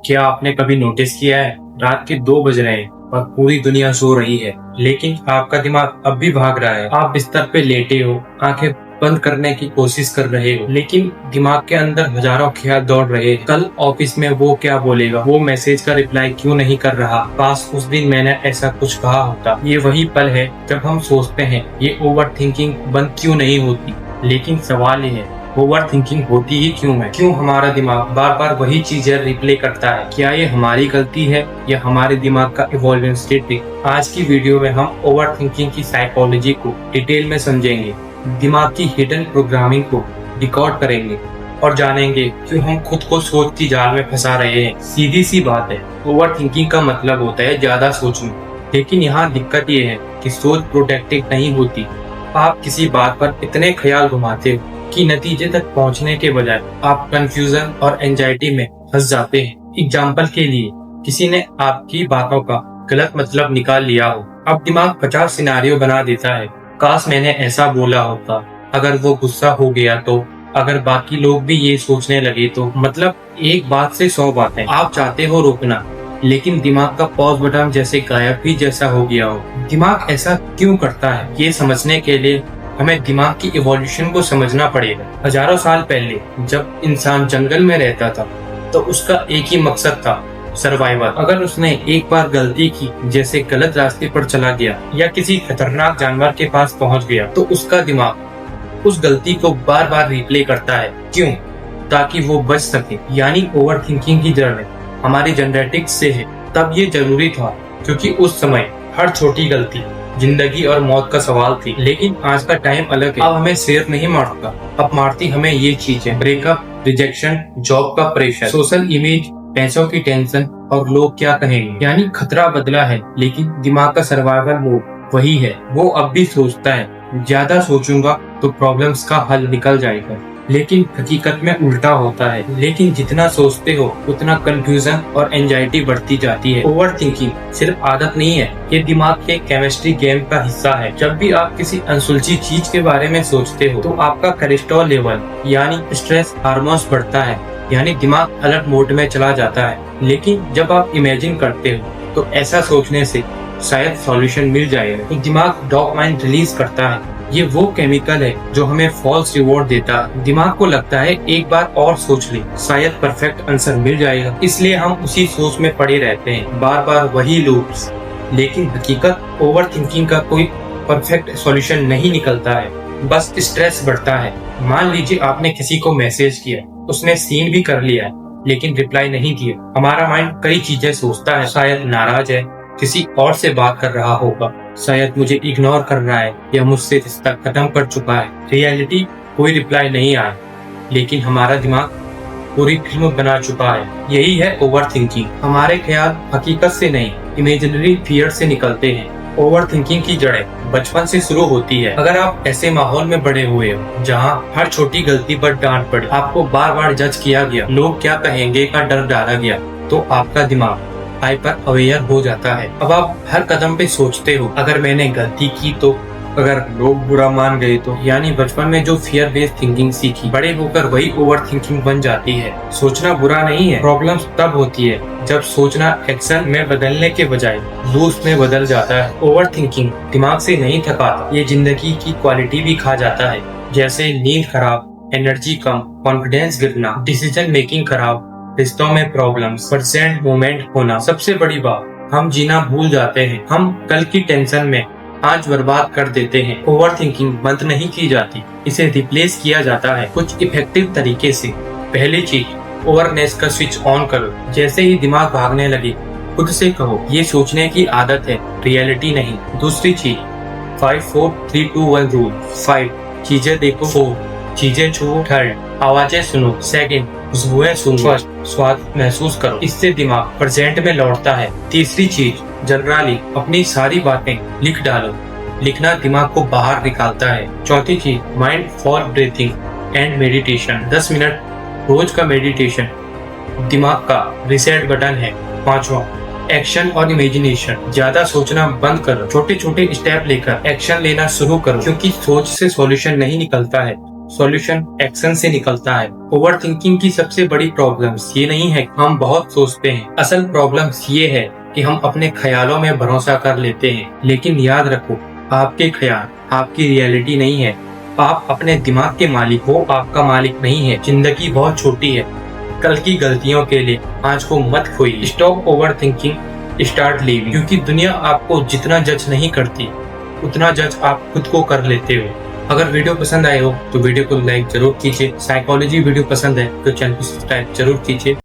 क्या आपने कभी नोटिस किया है रात के 2 बज रहे हैं और पूरी दुनिया सो रही है, लेकिन आपका दिमाग अब भी भाग रहा है। आप बिस्तर पे लेटे हो, आंखें बंद करने की कोशिश कर रहे हो, लेकिन दिमाग के अंदर हजारों ख्याल दौड़ रहे हैं। कल ऑफिस में वो क्या बोलेगा, वो मैसेज का रिप्लाई क्यों नहीं कर रहा, काश उस दिन मैंने ऐसा कुछ कहा होता। ये वही पल है जब हम सोचते हैं ये ओवर थिंकिंग बंद क्यों नहीं होती। लेकिन सवाल ये है, ओवर थिंकिंग होती ही क्यों है? क्यों हमारा दिमाग बार बार वही चीजें रिप्ले करता है? क्या ये हमारी गलती है या हमारे दिमाग का इवॉल्विंग स्टेट? आज की वीडियो में हम ओवर थिंकिंग की साइकोलॉजी को डिटेल में समझेंगे, दिमाग की हिडन प्रोग्रामिंग को डिकोड करेंगे और जानेंगे क्यों हम खुद को सोच की जाल में फंसा रहे हैं। सीधी सी बात है, ओवर थिंकिंग का मतलब होता है ज्यादा सोचना। लेकिन यहाँ दिक्कत ये है कि सोच प्रोडक्टिव नहीं होती। आप किसी बात पर इतने ख्याल घुमाते हो कि नतीजे तक पहुंचने के बजाय आप कंफ्यूजन और एंजाइटी में फंस जाते हैं। एग्जाम्पल के लिए, किसी ने आपकी बातों का गलत मतलब निकाल लिया हो। अब दिमाग 50 सिनारियो बना देता है। काश मैंने ऐसा बोला होता, अगर वो गुस्सा हो गया तो, अगर बाकी लोग भी ये सोचने लगे तो। मतलब एक बात से 100 बातें। आप चाहते हो रोकना, लेकिन दिमाग का पॉज बटन जैसे गायब ही जैसा हो गया हो। दिमाग ऐसा क्यों करता है, ये समझने के लिए हमें दिमाग की इवोल्यूशन को समझना पड़ेगा। हजारों साल पहले जब इंसान जंगल में रहता था तो उसका एक ही मकसद था, सर्वाइवल। अगर उसने एक बार गलती की, जैसे गलत रास्ते पर चला गया या किसी खतरनाक जानवर के पास पहुंच गया, तो उसका दिमाग उस गलती को बार बार रिप्ले करता है। क्यों? ताकि वो बच सके। यानी ओवर थिंकिंग की जड़ हमारी जेनेटिक्स से है। तब ये जरूरी था क्योंकि उस समय हर छोटी गलती जिंदगी और मौत का सवाल थी। लेकिन आज का टाइम अलग है। अब हमें शेर नहीं मारता, अब मारती हमें ये चीजें: ब्रेकअप, रिजेक्शन, जॉब का प्रेशर, सोशल इमेज, पैसों की टेंशन और लोग क्या कहेंगे। यानी खतरा बदला है, लेकिन दिमाग का सर्वाइवल मोड वही है। वो अब भी सोचता है, ज्यादा सोचूंगा तो प्रॉब्लम्स का हल निकल जाएगा। लेकिन हकीकत में उल्टा होता है। लेकिन जितना सोचते हो उतना कंफ्यूजन और एंजाइटी बढ़ती जाती है। ओवर थिंकिंग सिर्फ आदत नहीं है, ये दिमाग के केमिस्ट्री गेम का हिस्सा है। जब भी आप किसी अनसुलझी चीज के बारे में सोचते हो तो आपका कोलेस्ट्रॉल लेवल यानी स्ट्रेस हार्मोन्स बढ़ता है, यानी दिमाग अलर्ट मोड में चला जाता है। लेकिन जब आप इमेजिन करते हो तो ऐसा सोचने से शायद सॉल्यूशन मिल जाएगा, तो दिमाग डोपामाइन रिलीज करता है। ये वो केमिकल है जो हमें फॉल्स रिवॉर्ड देता है। दिमाग को लगता है एक बार और सोच ले, शायद परफेक्ट आंसर मिल जाएगा। इसलिए हम उसी सोच में पड़े रहते हैं, बार बार वही लूप्स। लेकिन हकीकत, ओवर थिंकिंग का कोई परफेक्ट सॉल्यूशन नहीं निकलता है, बस स्ट्रेस बढ़ता है। मान लीजिए आपने किसी को मैसेज किया, उसने सीन भी कर लिया लेकिन रिप्लाई नहीं दिया। हमारा माइंड कई चीजें सोचता है। शायद नाराज है, किसी और से बात कर रहा होगा, शायद मुझे इग्नोर कर रहा है या मुझसे रिश्ता खत्म कर चुका है। रियलिटी, कोई रिप्लाई नहीं आया, लेकिन हमारा दिमाग पूरी फिल्म बना चुका है। यही है ओवर थिंकिंग। हमारे ख्याल हकीकत से नहीं, इमेजिनरी फियर से निकलते हैं। ओवर थिंकिंग की जड़ें बचपन से शुरू होती है। अगर आप ऐसे माहौल में बड़े हुए हो जहाँ हर छोटी गलती पर डांट पड़ी, आपको बार बार जज किया गया, लोग क्या कहेंगे का डर डाला गया, तो आपका दिमाग हाइपर अवेयर हो जाता है। अब आप हर कदम पे सोचते हो, अगर मैंने गलती की तो, अगर लोग बुरा मान गए तो। यानी बचपन में जो फियर बेस्ड थिंकिंग सीखी, बड़े होकर वही ओवर थिंकिंग बन जाती है। सोचना बुरा नहीं है, प्रॉब्लम्स तब होती है जब सोचना एक्शन में बदलने के बजाय लूज में बदल जाता है। ओवर थिंकिंग दिमाग से नहीं थकाता, ये जिंदगी की क्वालिटी भी खा जाता है। जैसे नींद खराब, एनर्जी कम, कॉन्फिडेंस गिरना, डिसीजन मेकिंग खराब, रिश्तों में प्रॉब्लम्स, परसेंट मोमेंट होना। सबसे बड़ी बात, हम जीना भूल जाते हैं। हम कल की टेंशन में आज बर्बाद कर देते हैं। ओवर थिंकिंग बंद नहीं की जाती, इसे रिप्लेस किया जाता है कुछ इफेक्टिव तरीके से। पहली चीज, अवेयरनेस का स्विच ऑन करो। जैसे ही दिमाग भागने लगे, खुद से कहो, ये सोचने की आदत है, रियलिटी नहीं। दूसरी चीज, 5 4 3 2 1 रूल। 5 चीजें देखो, 4 चीजें छुओ, 3 आवाजें सुनो, 2 खुशबुएं सुनो, 1 स्वाद महसूस करो। इससे दिमाग प्रेजेंट में लौटता है। तीसरी चीज, जनरली अपनी सारी बातें लिख डालो। लिखना दिमाग को बाहर निकालता है। चौथी चीज, mindful breathing and meditation. 10 minute रोज का मेडिटेशन दिमाग का रिसेट बटन है। 5वां, एक्शन और इमेजिनेशन। ज्यादा सोचना बंद करो, छोटे छोटे स्टेप लेकर एक्शन लेना शुरू करो, क्योंकि सोच से सॉल्यूशन नहीं निकलता है, सॉल्यूशन एक्शन से निकलता है। ओवर थिंकिंग की सबसे बड़ी प्रॉब्लम्स ये नहीं है कि हम बहुत सोचते हैं, असल प्रॉब्लम्स ये है कि हम अपने ख्यालों में भरोसा कर लेते हैं। लेकिन याद रखो, आपके ख्याल आपकी रियलिटी नहीं है। आप अपने दिमाग के मालिक हो, आपका मालिक नहीं है। जिंदगी बहुत छोटी है, कल की गलतियों के लिए आज को मत खोइए। Stop overthinking, start living, क्योंकि दुनिया आपको जितना जज नहीं करती उतना जज आप खुद को कर लेते हो। अगर वीडियो पसंद आए हो तो वीडियो को लाइक जरूर कीजिए। साइकोलॉजी वीडियो पसंद है तो चैनल को सब्सक्राइब जरूर कीजिए।